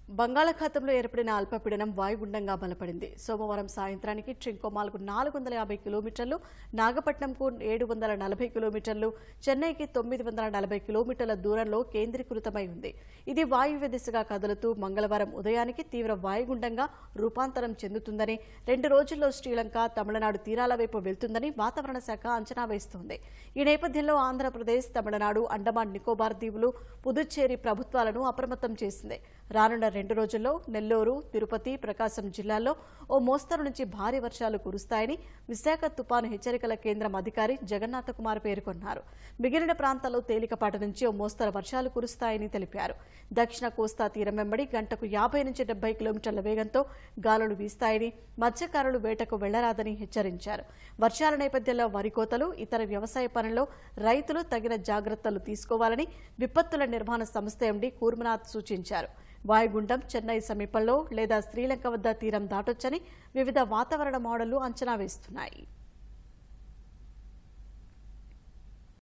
బంగాళాఖాతంలో ఏర్పడిన అల్పపీడనం వాయుగుండంగా బలపడింది. సోమవారం సాయంత్రానికి ట్రింకోమాల్కు 450 కిలోమీటర్లు, నాగపట్నంకు 740 కిలోమీటర్లు, చెన్నైకి 940 కిలోమీటర్ల దూరంలో కేంద్రీకృతమై ఉంది. ఇది వాయువ్య దిశగా కదులుతూ మంగళవారం ఉదయానికి తీవ్ర వాయుగుండంగా రూపాంతరం చెందుతుందని, 2 రోజుల్లో శ్రీలంక, తమిళనాడు తీరాల వైపు వెళ్తుందని వాతావరణ శాఖ అంచనా వేస్తోంది. ఈ నేపథ్యంలో ఆంధ్రప్రదేశ్, తమిళనాడు, అండమాన్ నికోబార్ దీవులు, పుదుచ్చేరి ప్రభుత్వాలను అప్రమత్తం చేసింది. రానున్న 2 రోజుల్లో నెల్లూరు, తిరుపతి, ప్రకాశం జిల్లాల్లో ఓ మోస్తరు నుంచి భారీ వర్షాలు కురుస్తాయని విశాఖ తుపాను హెచ్చరికల కేంద్రం అధికారి జగన్నాథ కుమార్ పేర్కొన్నారు. మిగిలిన ప్రాంతాల్లో తేలికపాటి నుంచి ఓ మోస్తరు వర్షాలు కురుస్తాయని తెలిపారు. దక్షిణ కోస్తా తీరం వెంబడి గంటకు 50 నుంచి 70 కిలోమీటర్ల వేగంతో గాలులు వీస్తాయని, మత్స్యకారులు వేటకు వెళ్లరాదని హెచ్చరించారు. వర్షాల నేపథ్యంలో వరి కోతలు, ఇతర వ్యవసాయ పనుల్లో రైతులు తగిన జాగ్రత్తలు తీసుకోవాలని విపత్తుల నిర్వహణ సంస్థ ఎండీ కూర్మనాథ్ సూచించారు. వాయుగుండం చెన్నై సమీపంలో లేదా శ్రీలంక వద్ద తీరం దాటొచ్చని వివిధ వాతావరణ మోడళ్లు అంచనా వేస్తున్నాయి.